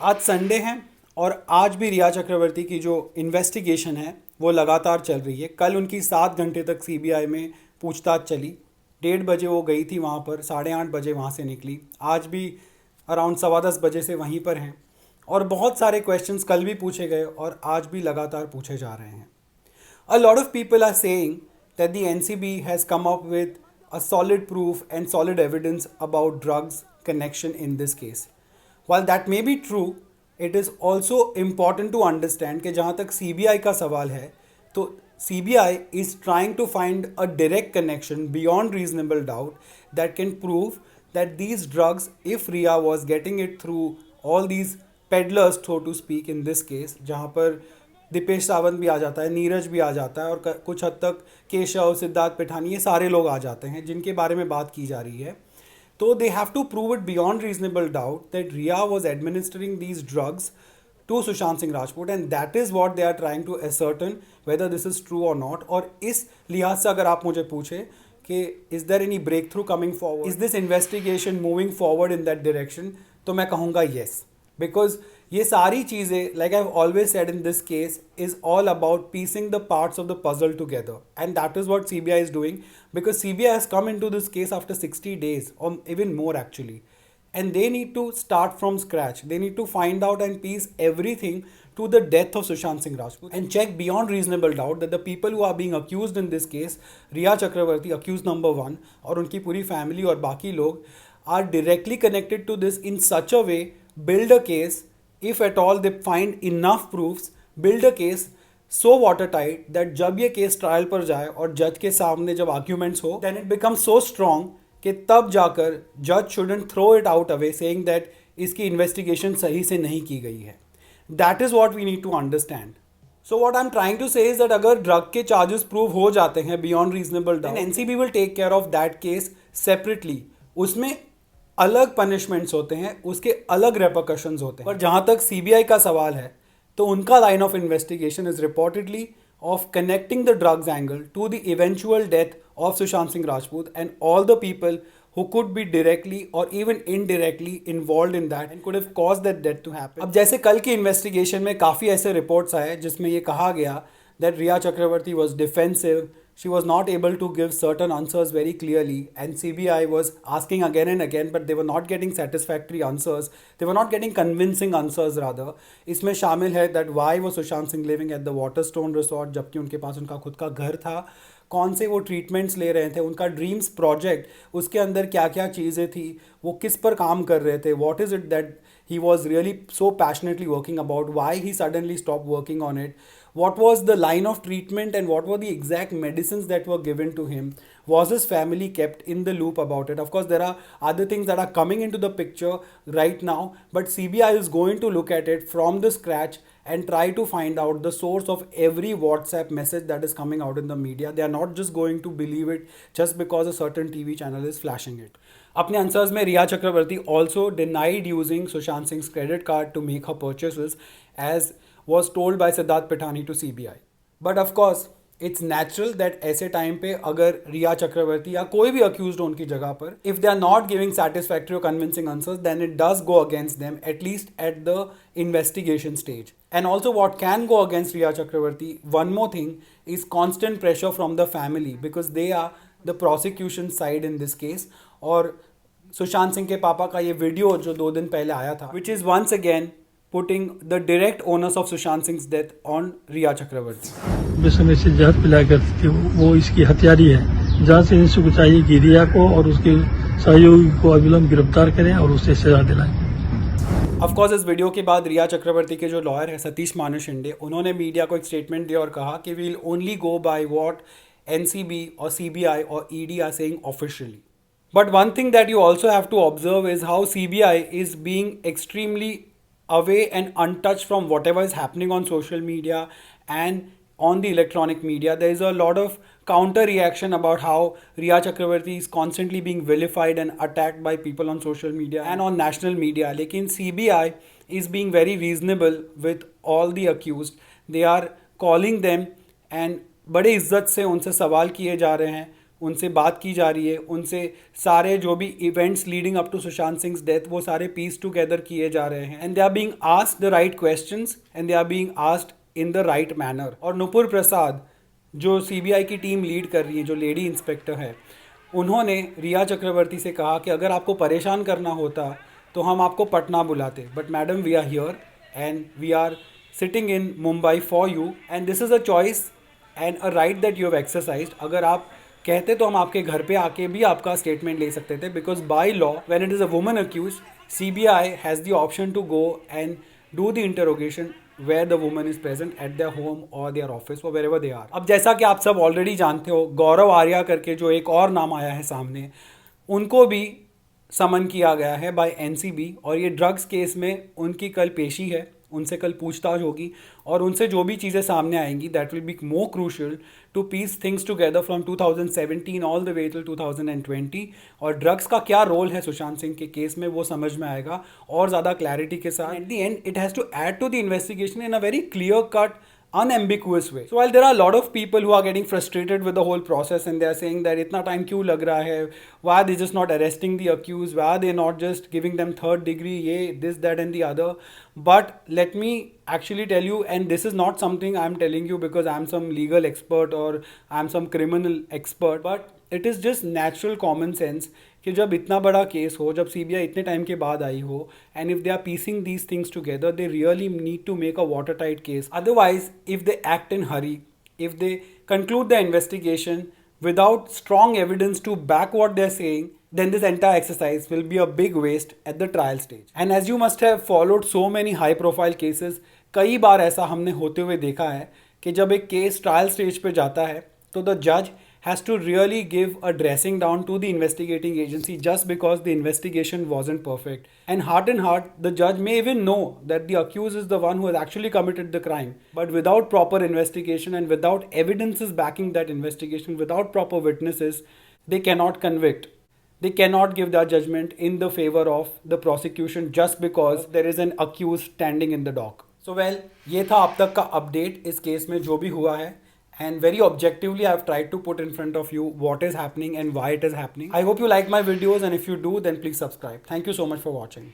आज संडे है और आज भी रिया चक्रवर्ती की जो इन्वेस्टिगेशन है वो लगातार चल रही है। कल उनकी 7 घंटे तक सीबीआई में पूछताछ चली। 1:30 बजे वो गई थी वहाँ पर, 8:30 बजे वहाँ से निकली। आज भी अराउंड 10:15 बजे से वहीं पर हैं और बहुत सारे क्वेश्चंस कल भी पूछे गए और आज भी लगातार पूछे जा रहे हैं। A lot of people are saying that the NCB has come up with a solid proof and solid evidence about drugs connection in this case. While that may be true, it is also important to understand कि जहाँ तक CBI का सवाल है तो CBI is trying to find a direct connection beyond reasonable doubt that can prove that these drugs, if Riya was getting it through all these peddlers, so to speak, in this case, जहाँ पर दीपेश सावंत भी आ जाता है, नीरज भी आ जाता है और कुछ हद तक केशव, सिद्धार्थ पिठानी, ये सारे लोग आ जाते हैं जिनके बारे में बात की जा रही है। तो they have to prove it beyond reasonable doubt that Riya was administering these drugs to Sushant Singh Rajput and that is what they are trying to ascertain whether this is true और नॉट। और इस लिहाज से अगर आप मुझे पूछे कि is there any breakthrough coming forward, is this investigation moving forward in that direction, तो मैं कहूँगा येस। बिकॉज ये सारी चीज़ें, like I have always said in this case, is all about piecing the parts of the puzzle together and that is what CBI is doing because CBI has come into this case after 60 days और even more actually, and they need to start from scratch. They need to find out and piece everything to the death of Sushant Singh Rajput and check beyond reasonable doubt that the people who are being accused in this case, Riya Chakravarti, accused number 1, और उनकी पूरी family और बाकी लोग are directly connected to this in such a way, build a case, if at all they find enough proofs, build a case so watertight that जब ये case trial पर जाए और जज के सामने जब आर्ग्यूमेंट्स हो, then it becomes so strong कि तब जाकर जज shouldn't throw it out away saying that इसकी इन्वेस्टिगेशन सही से नहीं की गई है। That is what we need to understand. So what I am trying to say is that अगर ड्रग के चार्जेस प्रूव हो जाते हैं beyond reasonable doubt, NCB will take care of that case separately. उसमें अलग पनिशमेंट्स होते हैं, उसके अलग रेपरकशंस होते हैं। पर जहाँ तक सीबीआई का सवाल है तो उनका line of investigation is reportedly of connecting the drugs angle to the eventual death of Sushant Singh Rajput and all the people who could be directly or even indirectly involved in that and could have caused that death to happen. अब जैसे कल की investigation में काफ़ी ऐसे reports आए जिसमें ये कहा गया that Riya Chakravarti was defensive, she was not able to give certain answers very clearly and CBI was asking again and again but they were not getting satisfactory answers, they were not getting convincing answers rather. इसमें शामिल है that why was Sushant Singh living at the Waterstone Resort जबकि उनके पास उनका खुद का घर था, कौन से वो ट्रीटमेंट्स ले रहे थे, उनका ड्रीम्स प्रोजेक्ट उसके अंदर क्या क्या चीज़ें थी, वो किस पर काम कर रहे थे, what is it that he was really so passionately working about, why he suddenly stopped working on it, what was the line of treatment and what were the exact medicines that were given to him, was his family kept in the loop about it. Of course there are other things that are coming into the picture right now, but CBI is going to look at it from the scratch and try to find out the source of every WhatsApp message that is coming out in the media. They are not just going to believe it just because a certain TV channel is flashing it. अपने answers में Riya Chakraborty also denied using Sushant Singh credit card to make her purchases as was told by Siddharth Pithani to CBI. But of course it's natural that ऐसे time पे अगर रिया चक्रवर्ती या कोई भी accused हो उनकी जगह पर, if they are not giving satisfactory और convincing answers, then it does go against them at least at the investigation stage. And also what can go against Riya Chakraborty, one more thing, is constant pressure from the family because they are the prosecution side in this case. और सुशांत सिंह के पापा का ये video जो 2 दिन पहले आया था, which is once again putting the direct onus of Sushant Singh death on Riya Chakraborty. बेसमें से जहर पिला करती थी, वो इसकी हथियारी है। जहाँ से इनको चाहिए कि रिया को और उसके सहयोगी को अविलंब गिरफ्तार करें और उसे सजा दिलाएं। ऑफकोर्स इस वीडियो के बाद रिया चक्रवर्ती के जो लॉयर है सतीश मानु शिंदे, उन्होंने मीडिया को एक स्टेटमेंट दिया और कहा कि we will only go by what NCB और सीबीआई और ED are saying officially. But one thing that you also have to observe is how CBI is being extremely away and untouched from whatever is happening on social media and on the electronic media. There is a lot of counter reaction about how Riya Chakravarti is constantly being vilified and attacked by people on social media and on national media. Lekin CBI is being very reasonable with all the accused. They are calling them and बड़े इज्जत से उनसे सवाल किए जा रहे हैं, उनसे बात की जा रही है, उनसे सारे जो भी events leading up to Sushant Singh death वो सारे पीस टुगेदर किए जा रहे हैं, and they are being asked the right questions and they are being asked in the right manner. और नुपुर प्रसाद जो सीबीआई की टीम लीड कर रही है, जो लेडी इंस्पेक्टर है, उन्होंने रिया चक्रवर्ती से कहा कि अगर आपको परेशान करना होता तो हम आपको पटना बुलाते, but madam we are here and we are sitting in Mumbai for you and this is a choice and a right that you have exercised. अगर आप कहते तो हम आपके घर पे आके भी आपका स्टेटमेंट ले सकते थे, because by law when it is a woman accused CBI has the option to go and do the interrogation where the woman is present at their home or their office or wherever they are। अब जैसा कि आप सब already जानते हो, गौरव आर्या करके जो एक और नाम आया है सामने, उनको भी समन किया गया है बाय एनसीबी, और ये ड्रग्स केस में उनकी कल पेशी है, उनसे कल पूछताछ होगी और उनसे जो भी चीज़ें सामने आएंगी that will be more crucial to piece things together from 2017 all the way till 2020। और ड्रग्स का क्या रोल है सुशांत सिंह के केस में वो समझ में आएगा और ज़्यादा क्लैरिटी के साथ। At the end it has to add to the investigation in a very clear cut unambiguous way। So while there are a lot of people who are getting frustrated with the whole process and they are saying that इतना time क्यों लग रहा है, why are they just not arresting the accused, why are they not just giving them third degree, ये this that and the other, but let me actually tell you, and this is not something I am telling you because I am some legal expert or I am some criminal expert, but it is just natural common sense कि जब इतना बड़ा case हो, जब CBI इतने time के बाद आई हो, and if they are piecing these things together they really need to make a water tight case. Otherwise if they act in hurry, if they conclude the investigation without strong evidence to back what they're saying, then this entire exercise will be a big waste at the trial stage। And as you must have followed so many high profile cases, कई बार ऐसा हमने होते हुए देखा है कि जब एक केस ट्रायल स्टेज पे जाता है तो द जज has to really give a dressing down to the investigating agency just because the investigation wasn't perfect. And heart in heart, the judge may even know that the accused is the one who has actually committed the crime. But without proper investigation and without evidences backing that investigation, without proper witnesses, they cannot convict. They cannot give their judgment in the favor of the prosecution just because there is an accused standing in the dock. So well, ये था अब तक का update इस case में जो भी हुआ है। And very objectively I've tried to put in front of you what is happening and why it is happening. I hope you like my videos, and if you do then please subscribe. Thank you so much for watching.